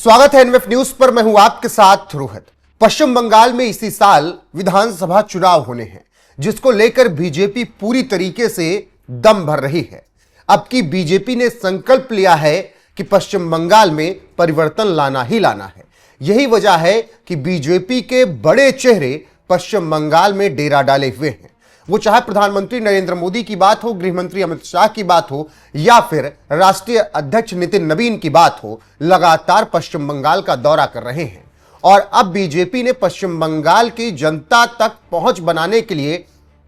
स्वागत है NF news पर। मैं हूं आपके साथ रोहित। पश्चिम बंगाल में इसी साल विधानसभा चुनाव होने हैं, जिसको लेकर बीजेपी पूरी तरीके से दम भर रही है। अब की बीजेपी ने संकल्प लिया है कि पश्चिम बंगाल में परिवर्तन लाना ही लाना है। यही वजह है कि बीजेपी के बड़े चेहरे पश्चिम बंगाल में डेरा डाले हुए हैं। वो चाहे प्रधानमंत्री नरेंद्र मोदी की बात हो, गृह मंत्री अमित शाह की बात हो या फिर राष्ट्रीय अध्यक्ष नितिन नवीन की बात हो, लगातार पश्चिम बंगाल का दौरा कर रहे हैं। और अब बीजेपी ने पश्चिम बंगाल की जनता तक पहुंच बनाने के लिए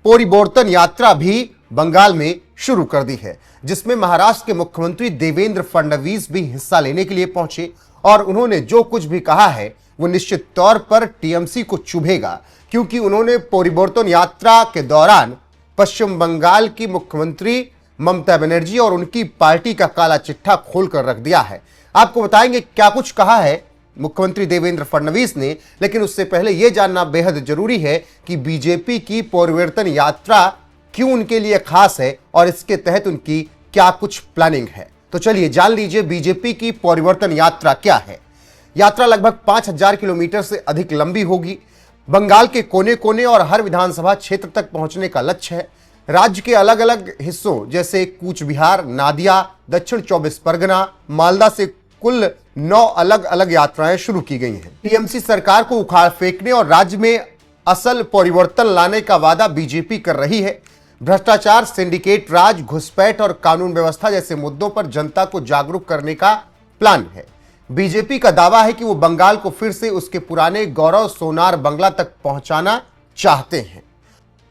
परिवर्तन यात्रा भी बंगाल में शुरू कर दी है, जिसमें महाराष्ट्र के मुख्यमंत्री देवेंद्र फडणवीस भी हिस्सा लेने के लिए पहुंचे। और उन्होंने जो कुछ भी कहा है वो निश्चित तौर पर टीएमसी को चुभेगा, क्योंकि उन्होंने परिवर्तन यात्रा के दौरान पश्चिम बंगाल की मुख्यमंत्री ममता बनर्जी और उनकी पार्टी का काला चिट्ठा खोलकर रख दिया है। आपको बताएंगे क्या कुछ कहा है मुख्यमंत्री देवेंद्र फडणवीस ने, लेकिन उससे पहले यह जानना बेहद जरूरी है कि बीजेपी की परिवर्तन यात्रा क्यों उनके लिए खास है और इसके तहत उनकी क्या कुछ प्लानिंग है। तो चलिए जान लीजिए बीजेपी की परिवर्तन यात्रा क्या है। यात्रा लगभग 5000 किलोमीटर से अधिक लंबी होगी। बंगाल के कोने कोने और हर विधानसभा क्षेत्र तक पहुंचने का लक्ष्य है। राज्य के अलग अलग हिस्सों जैसे कूच बिहार, नादिया, दक्षिण 24 परगना, मालदा से कुल 9 अलग अलग यात्राएं शुरू की गई हैं। टीएमसी सरकार को उखाड़ फेंकने और राज्य में असल परिवर्तन लाने का वादा बीजेपी कर रही है। भ्रष्टाचार, सिंडिकेट राज, घुसपैठ और कानून व्यवस्था जैसे मुद्दों पर जनता को जागरूक करने का प्लान है। बीजेपी का दावा है कि वो बंगाल को फिर से उसके पुराने गौरव सोनार बंगला तक पहुंचाना चाहते हैं।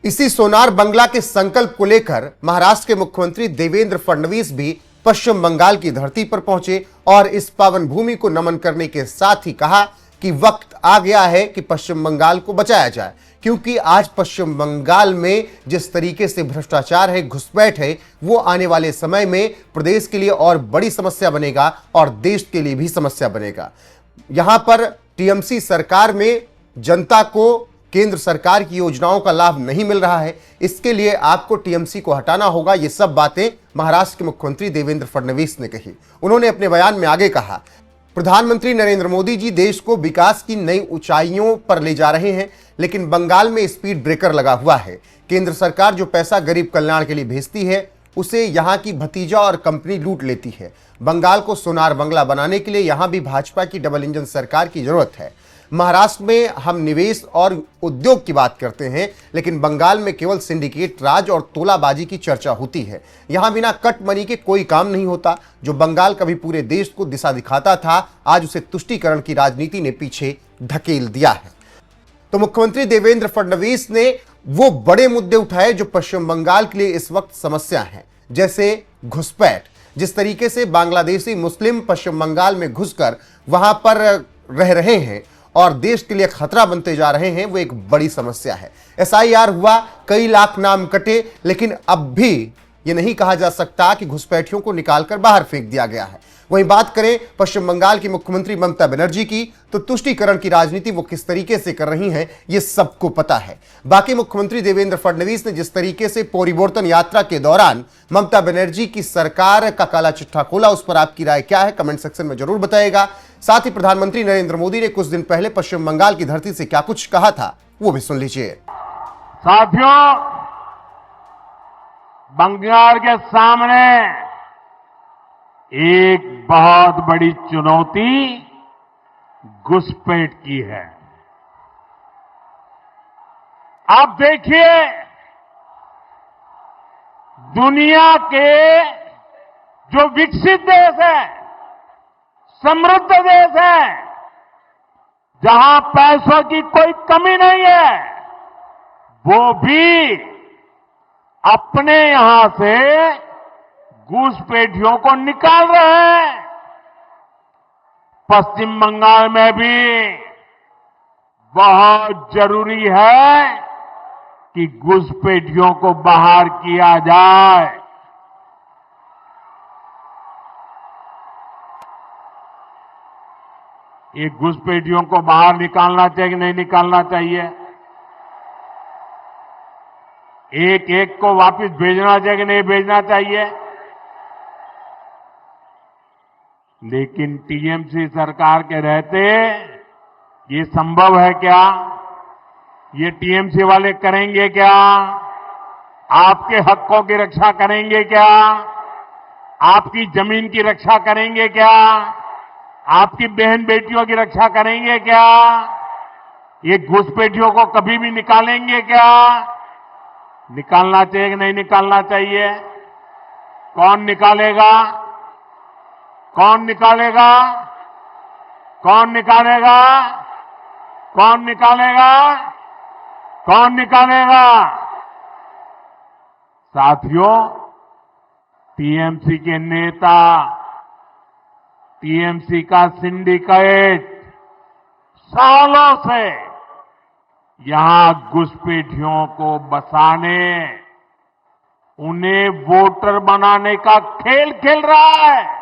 इसी सोनार बंगला के संकल्प को लेकर महाराष्ट्र के मुख्यमंत्री देवेंद्र फडणवीस भी पश्चिम बंगाल की धरती पर पहुंचे और इस पावन भूमि को नमन करने के साथ ही कहा कि वक्त आ गया है कि पश्चिम बंगाल को बचाया जाए, क्योंकि आज पश्चिम बंगाल में जिस तरीके से भ्रष्टाचार है, घुसपैठ है, वो आने वाले समय में प्रदेश के लिए और बड़ी समस्या बनेगा और देश के लिए भी समस्या बनेगा। यहां पर टीएमसी सरकार में जनता को केंद्र सरकार की योजनाओं का लाभ नहीं मिल रहा है, इसके लिए आपको टीएमसी को हटाना होगा। ये सब बातें महाराष्ट्र के मुख्यमंत्री देवेंद्र फडणवीस ने कही। उन्होंने अपने बयान में आगे कहा, प्रधानमंत्री नरेंद्र मोदी जी देश को विकास की नई ऊंचाइयों पर ले जा रहे हैं, लेकिन बंगाल में स्पीड ब्रेकर लगा हुआ है। केंद्र सरकार जो पैसा गरीब कल्याण के लिए भेजती है उसे यहां की भतीजा और कंपनी लूट लेती है। बंगाल को सोनार बंगला बनाने के लिए यहां भी भाजपा की डबल इंजन सरकार की जरूरत है। महाराष्ट्र में हम निवेश और उद्योग की बात करते हैं, लेकिन बंगाल में केवल सिंडिकेट राज और तोलाबाजी की चर्चा होती है। यहां बिना कट मनी के कोई काम नहीं होता। जो बंगाल कभी पूरे देश को दिशा दिखाता था, आज उसे तुष्टीकरण की राजनीति ने पीछे धकेल दिया है। तो मुख्यमंत्री देवेंद्र फडणवीस ने वो बड़े मुद्दे उठाए जो पश्चिम बंगाल के लिए इस वक्त समस्या है, जैसे घुसपैठ। जिस तरीके से बांग्लादेशी मुस्लिम पश्चिम बंगाल में घुसकर वहां पर रह रहे हैं और देश के लिए खतरा बनते जा रहे हैं, वो एक बड़ी समस्या है। एसआईआर हुआ, कई लाख नाम कटे, लेकिन अब भी ये नहीं कहा जा सकता कि घुसपैठियों को निकालकर बाहर फेंक दिया गया है। वहीं बात करें पश्चिम बंगाल की मुख्यमंत्री ममता बनर्जी की, तो तुष्टीकरण की राजनीति वो किस तरीके से कर रही हैं ये सबको पता है। बाकी मुख्यमंत्री देवेंद्र फडणवीस ने जिस तरीके से परिवर्तन यात्रा के दौरान ममता बनर्जी की सरकार का काला चिट्ठा खोला, उस पर आपकी राय क्या है कमेंट सेक्शन में जरूर बताइएगा। साथ ही प्रधानमंत्री नरेंद्र मोदी ने कुछ दिन पहले पश्चिम बंगाल की धरती से क्या कुछ कहा था वो भी सुन लीजिए। साथियों, बंगाल के सामने एक बहुत बड़ी चुनौती घुसपैठ की है। आप देखिए, दुनिया के जो विकसित देश है, समृद्ध देश है, जहां पैसों की कोई कमी नहीं है, वो भी अपने यहां से घुसपैठियों को निकाल रहे हैं। पश्चिम बंगाल में भी बहुत जरूरी है कि घुसपैठियों को बाहर किया जाए। ये घुसपैठियों को बाहर निकालना चाहिए कि नहीं निकालना चाहिए? एक एक को वापस भेजना चाहिए कि नहीं भेजना चाहिए? लेकिन टीएमसी सरकार के रहते ये संभव है क्या? ये टीएमसी वाले करेंगे क्या? आपके हकों की रक्षा करेंगे क्या? आपकी जमीन की रक्षा करेंगे क्या? आपकी बहन बेटियों की रक्षा करेंगे क्या? ये घुसपैठियों को कभी भी निकालेंगे क्या? निकालना चाहिए कि नहीं निकालना चाहिए? कौन निकालेगा? कौन निकालेगा? कौन निकालेगा? कौन निकालेगा? कौन निकालेगा? साथियों, टीएमसी के नेता, टीएमसी का सिंडिकेट सालों से यहां घुसपैठियों को बसाने, उन्हें वोटर बनाने का खेल खेल रहा है।